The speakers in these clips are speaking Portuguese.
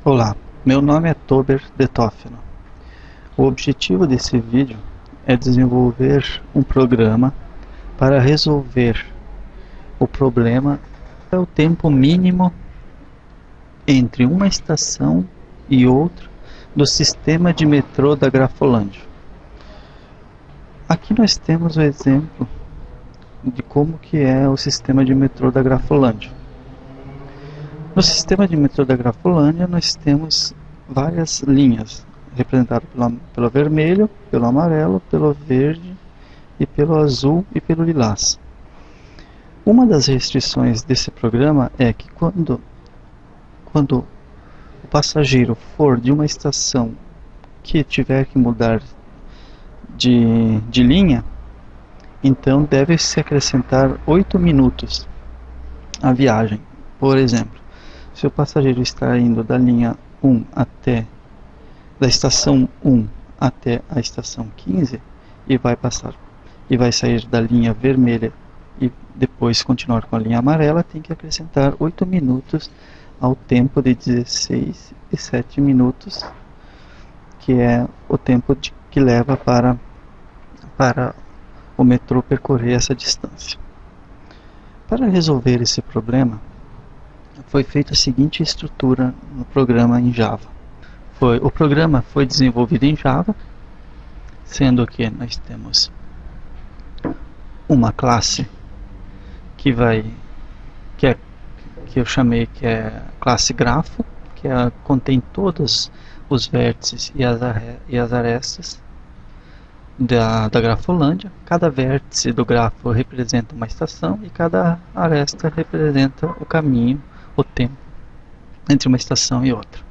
Olá, meu nome é Tober Detófilo. O objetivo desse vídeo é desenvolver um programa para resolver o problema o tempo mínimo entre uma estação e outra do sistema de metrô da Grafolândia. Aqui nós temos o exemplo de como que é o sistema de metrô da Grafolândia. No sistema de metrô da Grafolândia nós temos várias linhas, representadas pelo vermelho, pelo amarelo, pelo verde, e pelo azul e pelo lilás. Uma das restrições desse programa é que quando o passageiro for de uma estação que tiver que mudar de linha, então deve-se acrescentar 8 minutos à viagem. Por exemplo, se o passageiro está indo da linha 1 da estação 1 até a estação 15 e vai sair da linha vermelha e depois continuar com a linha amarela, tem que acrescentar 8 minutos ao tempo de 16 e 7 minutos, que é o tempo que leva para o metrô percorrer essa distância. Para resolver esse problema, foi feita a seguinte estrutura no programa em Java. O programa foi desenvolvido em Java, sendo que nós temos uma classe que eu chamei que é classe grafo, que contém todos os vértices e as arestas da Grafolândia. Cada vértice do grafo representa uma estação e cada aresta representa o caminho, o tempo entre uma estação e outra.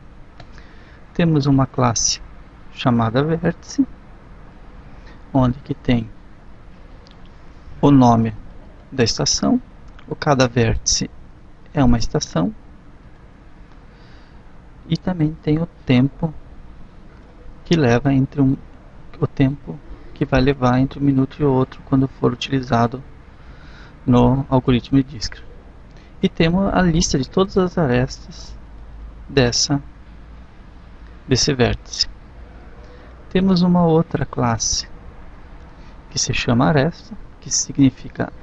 Temos uma classe chamada vértice, onde que tem o nome da estação, cada vértice é uma estação, e também tem o tempo que leva o tempo que vai levar entre um minuto e outro quando for utilizado no algoritmo de Dijkstra. E temos a lista de todas as arestas desse vértice. Temos uma outra classe que se chama aresta, que significa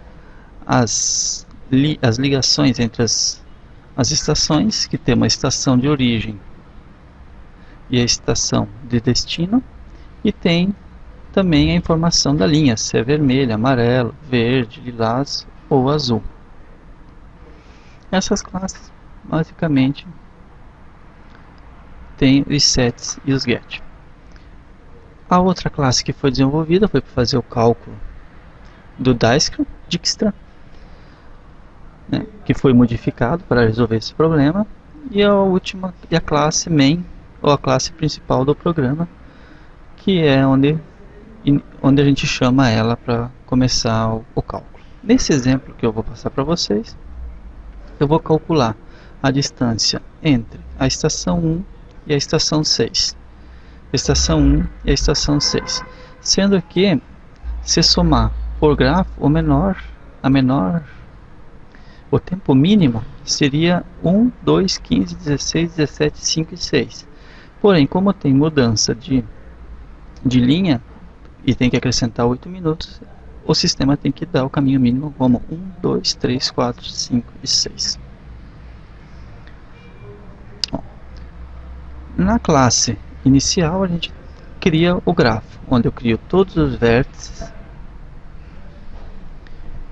as ligações entre as estações, que tem uma estação de origem e a estação de destino, e tem também a informação da linha, se é vermelho, amarelo, verde, lilás ou azul. Essas classes basicamente tem os sets e os get. A outra classe que foi desenvolvida foi para fazer o cálculo do Dijkstra, né, que foi modificado para resolver esse problema, e a última a classe main, ou a classe principal do programa, que é onde a gente chama ela para começar o cálculo. Nesse exemplo que eu vou passar para vocês, eu vou calcular a distância entre a estação 1 e a estação 6. Estação 1 e a estação 6. Sendo que, se somar por grafo, o tempo mínimo seria 1, 2, 15, 16, 17, 5 e 6. Porém, como tem mudança de linha e tem que acrescentar 8 minutos, o sistema tem que dar o caminho mínimo como 1, 2, 3, 4, 5 e 6. Na classe inicial a gente cria o grafo, onde eu crio todos os vértices.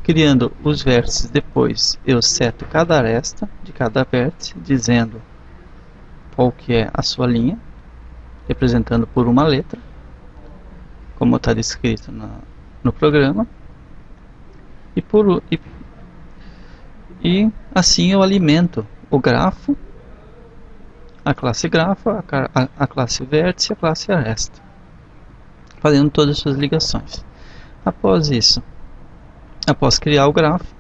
Criando os vértices, depois eu seto cada aresta de cada vértice, dizendo qual que é a sua linha, representando por uma letra, como está descrito no programa. E assim eu alimento o grafo, a classe grafo, a classe vértice e a classe aresta, fazendo todas as suas ligações. Após isso, após criar o grafo,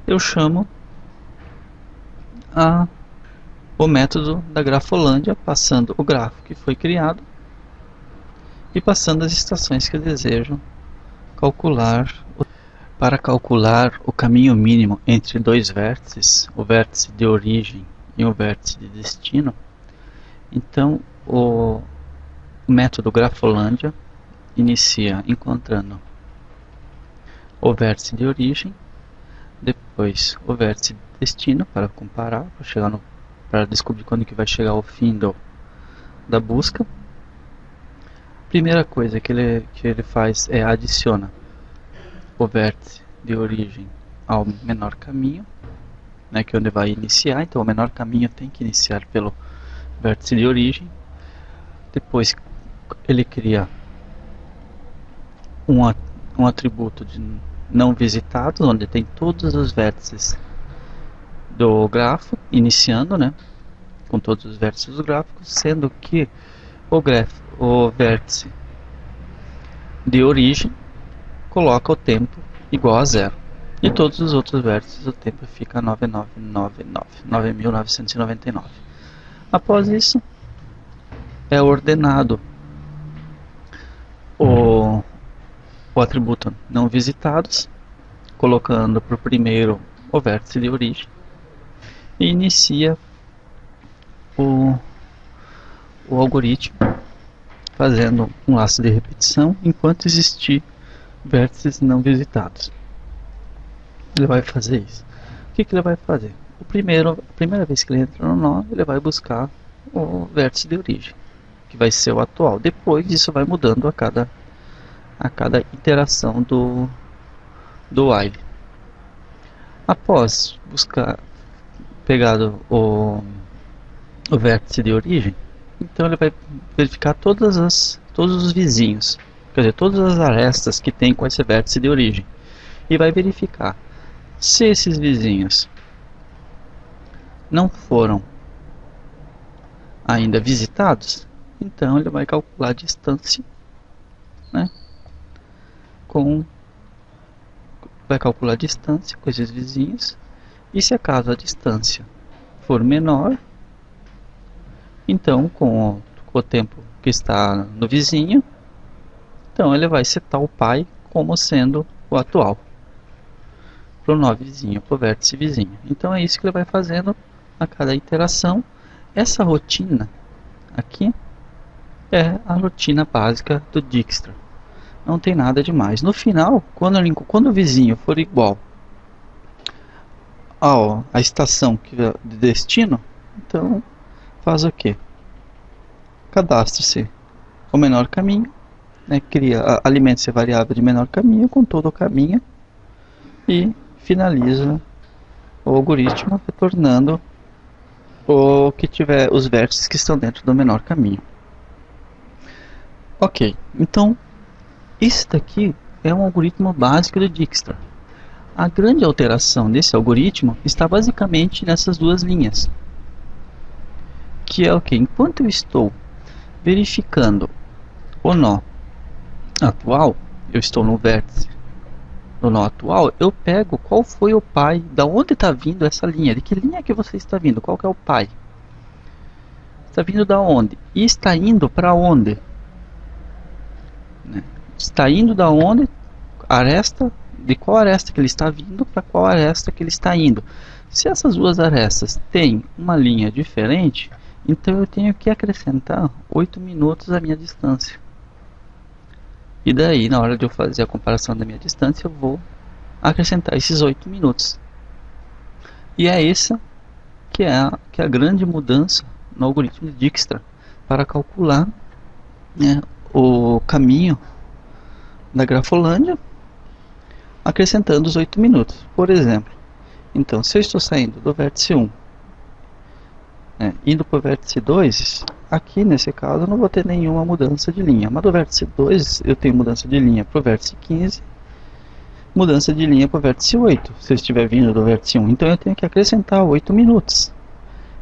eu chamo o método da Grafolândia, passando o grafo que foi criado e passando as estações que eu desejo calcular. Para calcular o caminho mínimo entre dois vértices, o vértice de origem e o vértice de destino, Então o método Grafolândia inicia encontrando o vértice de origem, depois o vértice de destino para comparar, para descobrir quando que vai chegar ao fim da busca. Primeira coisa que ele faz é adiciona o vértice de origem ao menor caminho, né, que é onde vai iniciar. Então o menor caminho tem que iniciar pelo vértice de origem. Depois ele cria um atributo de não visitados, onde tem todos os vértices do grafo, iniciando, né, com todos os vértices dos gráficos, sendo que o vértice de origem coloca o tempo igual a 0. E todos os outros vértices o tempo fica 9.999. Após isso, é ordenado o atributo não visitados, colocando para o primeiro o vértice de origem, e inicia o algoritmo fazendo um laço de repetição enquanto existir vértices não visitados. Ele vai fazer isso. O que ele vai fazer? A primeira vez que ele entra no nó, ele vai buscar o vértice de origem, que vai ser o atual. Depois isso vai mudando a cada iteração do while. Após pegado o vértice de origem, então ele vai verificar todos os vizinhos, quer dizer, todas as arestas que tem com esse vértice de origem, e vai verificar se esses vizinhos não foram ainda visitados. Então ele vai calcular a distância, né, vai calcular a distância com esses vizinhos, e se acaso a distância for menor, então com o tempo que está no vizinho, então ele vai setar o pai como sendo o atual para o nó vizinho, para o vértice vizinho. Então é isso que ele vai fazendo a cada iteração. Essa rotina aqui é a rotina básica do Dijkstra. Não tem nada demais. No final, quando o vizinho for igual à estação de destino, então faz o que? Cadastra-se o menor caminho, né, alimenta-se a variável de menor caminho com todo o caminho e finaliza o algoritmo retornando os vértices que estão dentro do menor caminho. Ok, então isso daqui é um algoritmo básico do Dijkstra. A grande alteração desse algoritmo está basicamente nessas duas linhas, que é o que? Enquanto eu estou verificando o nó atual, eu estou no vértice do nó atual, eu pego qual foi o pai, da onde está vindo essa linha, de que linha que você está vindo, qual que é o pai, está vindo da onde, e está indo para onde, né? Está indo da onde, de qual aresta que ele está vindo para qual aresta que ele está indo. Se essas duas arestas têm uma linha diferente, então eu tenho que acrescentar 8 minutos à minha distância. E daí, na hora de eu fazer a comparação da minha distância, eu vou acrescentar esses 8 minutos. E é essa que é a grande mudança no algoritmo de Dijkstra para calcular, né, o caminho da Grafolândia, acrescentando os 8 minutos. Por exemplo, então, se eu estou saindo do vértice 1, indo para o vértice 2, aqui nesse caso eu não vou ter nenhuma mudança de linha, mas do vértice 2 eu tenho mudança de linha para o vértice 15, mudança de linha para o vértice 8, se eu estiver vindo do vértice 1, então eu tenho que acrescentar 8 minutos.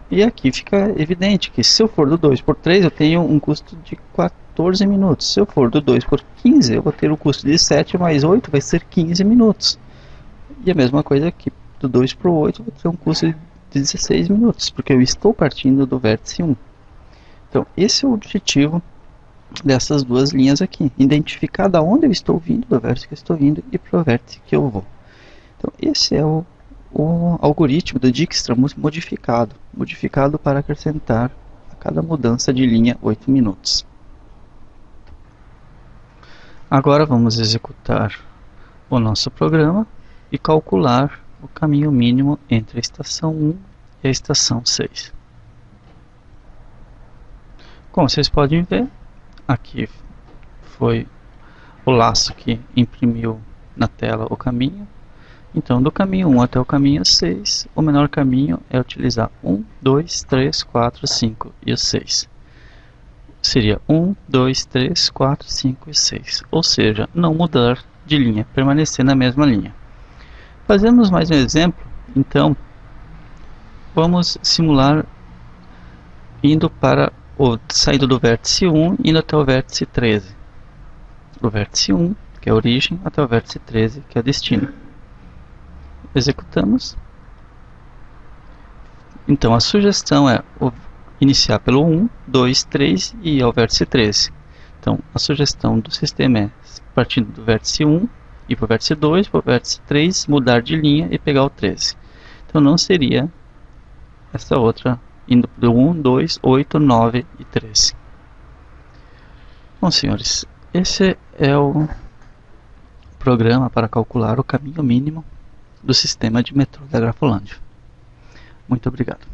E aqui fica evidente que se eu for do 2 por 3 eu tenho um custo de 14 minutos, se eu for do 2 por 15 eu vou ter o custo de 7 mais 8, vai ser 15 minutos. E a mesma coisa aqui, do 2 para o 8 eu vou ter um custo de 16 minutos, porque eu estou partindo do vértice 1. Então esse é o objetivo dessas duas linhas aqui, identificar da onde eu estou vindo, do vértice que eu estou indo e para o vértice que eu vou. Então esse é o algoritmo do Dijkstra modificado para acrescentar a cada mudança de linha 8 minutos. Agora vamos executar o nosso programa e calcular o caminho mínimo entre a estação 1 e a estação 6. Como vocês podem ver, aqui foi o laço que imprimiu na tela o caminho. Então, do caminho 1 até o caminho 6, o menor caminho é utilizar 1, 2, 3, 4, 5 e o 6. Seria 1, 2, 3, 4, 5 e 6. Ou seja, não mudar de linha, permanecer na mesma linha. Fazemos mais um exemplo. Então, vamos simular saindo do vértice 1 indo até o vértice 13. Do vértice 1, que é a origem, até o vértice 13, que é o destino. Executamos. Então a sugestão é iniciar pelo 1, 2, 3 e ir ao vértice 13. Então a sugestão do sistema é, partindo do vértice 1, ir para o vértice 2, para o vértice 3, mudar de linha e pegar o 13. Então não seria essa outra, indo do 1, 2, 8, 9 e 13. Bom, senhores, esse é o programa para calcular o caminho mínimo do sistema de metrô da Grafolândia. Muito obrigado.